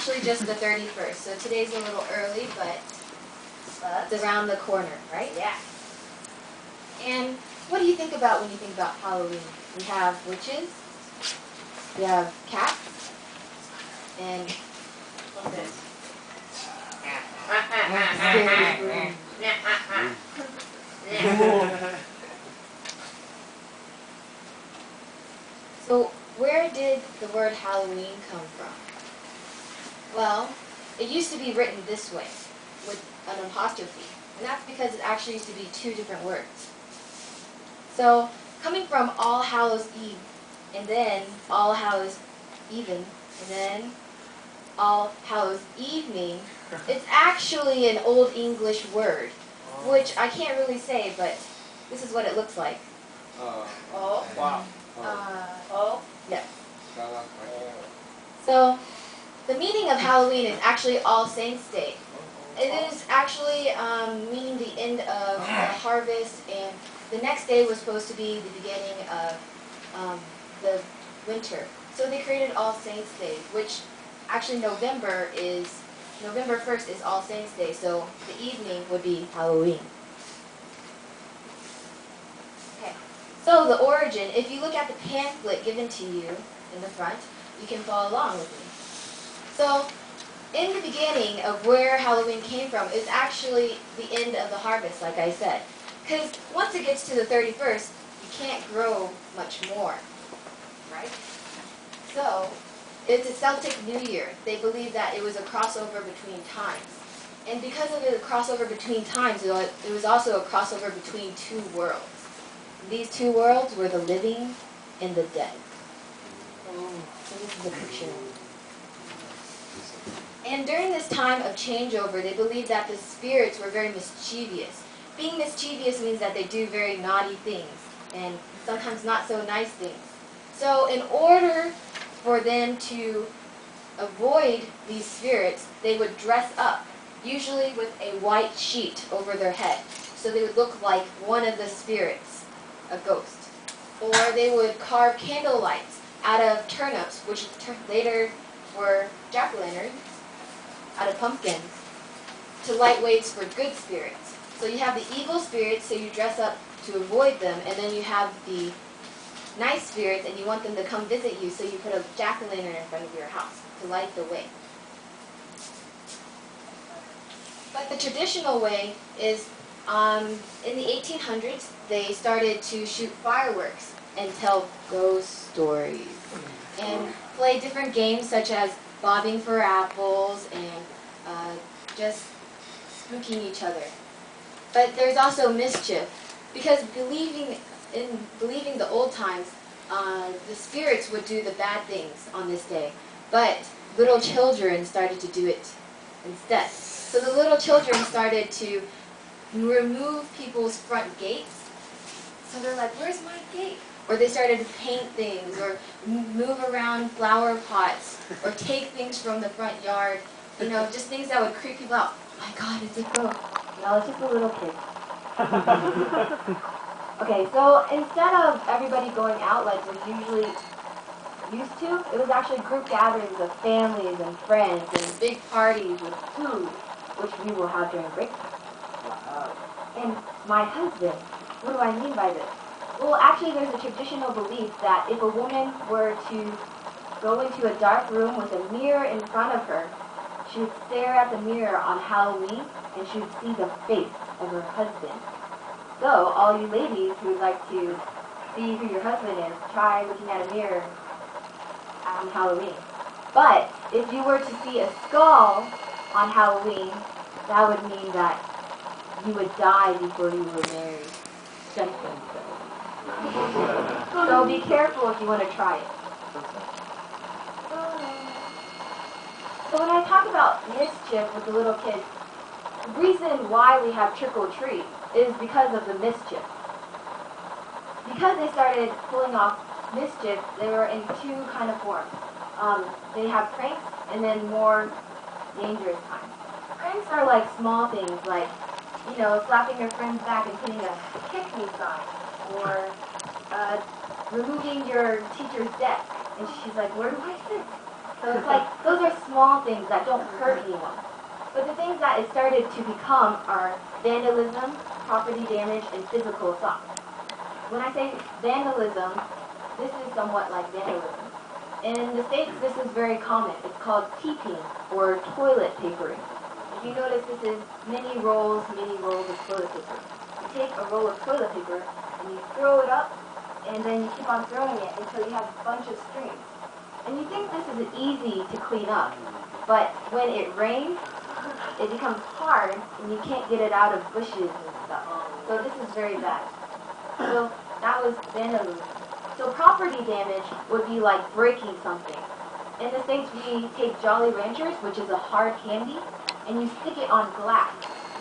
actually just the 31st. So today's a little early, but it's around the corner, right? Yeah. And what do you think about when you think about Halloween? We have witches, we have cats, and What's this? So where did the word Halloween come from? Well, it used to be written this way, with an apostrophe, and that's because it actually used to be two different words. So, coming from All Hallows Eve, and then All Hallows Even, and then All Hallows Evening, it's actually an Old English word, which I can't really say, but this is what it looks like. Oh. Wow. Oh. Yeah. So, the meaning of Halloween is actually All Saints' Day. It is actually meaning the end of the harvest, and the next day was supposed to be the beginning of the winter. So they created All Saints' Day, which actually November 1st is All Saints' Day, so the evening would be Halloween. Okay, so the origin, if you look at the pamphlet given to you in the front, you can follow along with me. So, in the beginning of where Halloween came from is actually the end of the harvest, like I said. Because once it gets to the 31st, you can't grow much more, right? So, it's a Celtic New Year. They believe that it was a crossover between times. And because of the crossover between times, it was also a crossover between two worlds. These two worlds were the living and the dead. So this is a picture. And during this time of changeover, they believed that the spirits were very mischievous. Being mischievous means that they do very naughty things, and sometimes not so nice things. So in order for them to avoid these spirits, they would dress up, usually with a white sheet over their head. So they would look like one of the spirits, a ghost. Or they would carve candle lights out of turnips, which later were jack-o'-lanterns, out of pumpkins, to light ways for good spirits. So you have the evil spirits, so you dress up to avoid them, and then you have the nice spirits, and you want them to come visit you, so you put a jack-o'-lantern in front of your house to light the way. But the traditional way is, in the 1800s, they started to shoot fireworks and tell ghost stories, and play different games such as bobbing for apples and just spooking each other. But there's also mischief, because believing the old times, the spirits would do the bad things on this day, but little children started to do it instead. So the little children started to remove people's front gates. So they're like, "Where's my gate?" Or they started to paint things, or move around flower pots, or take things from the front yard. You know, just things that would creep people out. "Oh my God, it's a ghost." No, it's just a little kid. Okay, so instead of everybody going out like we usually used to, it was actually group gatherings of families and friends and big parties with food, which we will have during break time. And my husband, what do I mean by this? Well, actually, there's a traditional belief that if a woman were to go into a dark room with a mirror in front of her, she would stare at the mirror on Halloween, and she would see the face of her husband. So, all you ladies who would like to see who your husband is, try looking at a mirror on Halloween. But if you were to see a skull on Halloween, that would mean that you would die before you were married. Just so be careful if you want to try it. So when I talk about mischief with the little kids, the reason why we have trick or treat is because of the mischief. Because they started pulling off mischief, they were in two kind of forms. They have pranks and then more dangerous kinds. Pranks are like small things, like, you know, slapping your friend's back and putting a kick me sign, or removing your teacher's desk, and she's like, "Where do I sit?" So it's like, those are small things that don't hurt anyone. But the things that it started to become are vandalism, property damage, and physical assault. When I say vandalism, this is somewhat like vandalism. In the States, this is very common. It's called teeping, or toilet papering. If you notice, this is many rolls of toilet paper. You take a roll of toilet paper, and you throw it up, and then you keep on throwing it until you have a bunch of strings. And you think this is easy to clean up, but when it rains, it becomes hard, and you can't get it out of bushes and stuff. So this is very bad. So that was vandalism. So property damage would be like breaking something. In the States, we take Jolly Ranchers, which is a hard candy, and you stick it on glass.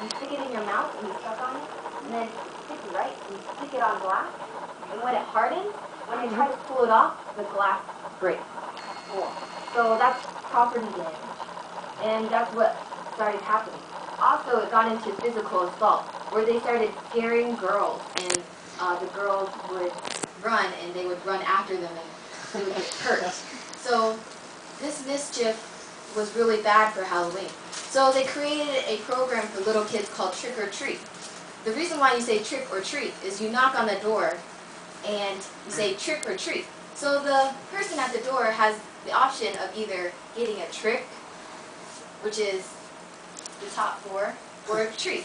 You stick it in your mouth, and you suck on it, and then it's sticky, right? And you stick it on glass, and when it hardens, when you try to pull it off, the glass breaks. So that's property damage, and that's what started happening. Also, it got into physical assault, where they started scaring girls, and the girls would run, and they would run after them, and they would get hurt. So this mischief was really bad for Halloween. So they created a program for little kids called Trick or Treat. The reason why you say trick or treat is you knock on the door, and you say trick or treat. So the person at the door has the option of either getting a trick, which is the top four, or a treat.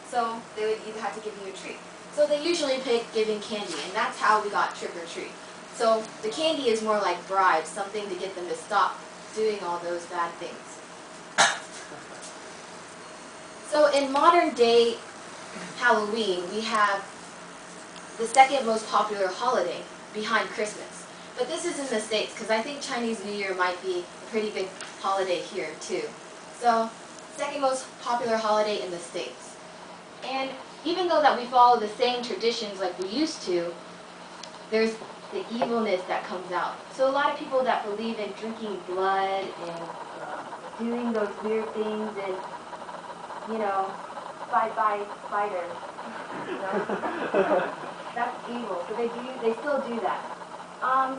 So they would either have to give you a treat. So they usually pick giving candy, and that's how we got trick or treat. So the candy is more like bribes, something to get them to stop doing all those bad things. So in modern day Halloween, we have the second most popular holiday behind Christmas. But this is in the States, because I think Chinese New Year might be a pretty big holiday here too. So, second most popular holiday in the States. And even though that we follow the same traditions like we used to, there's the evilness that comes out. So a lot of people that believe in drinking blood and doing those weird things and, you know, spider, you know, that's evil. So they still do that.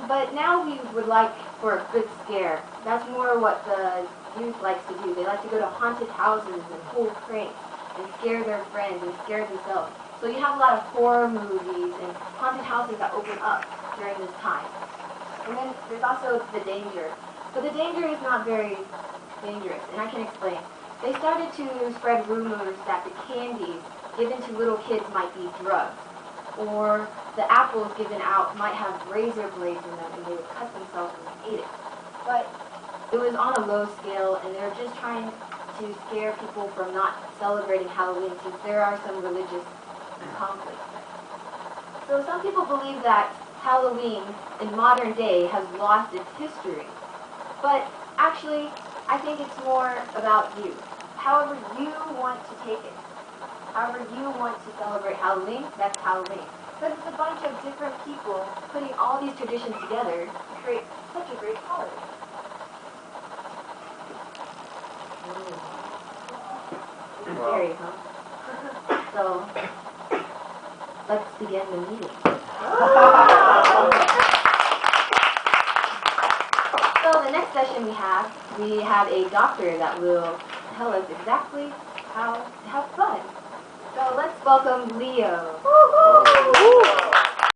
But now we would like for a good scare. That's more what the youth likes to do. They like to go to haunted houses and pull pranks and scare their friends and scare themselves. So you have a lot of horror movies and haunted houses that open up during this time. And then there's also the danger. But the danger is not very dangerous, and I can explain. They started to spread rumors that the candies given to little kids might be drugs, or the apples given out might have razor blades in them and they would cut themselves and eat it. But it was on a low scale, and they were just trying to scare people from not celebrating Halloween since there are some religious conflicts. So some people believe that Halloween in modern day has lost its history. But actually, I think it's more about you. However you want to take it. However you want to celebrate Halloween, that's Halloween. But it's a bunch of different people putting all these traditions together to create such a great holiday. It's scary, huh? So, let's begin the meeting. So the next session we have a doctor that will tell us exactly how to have fun. So let's welcome Leo.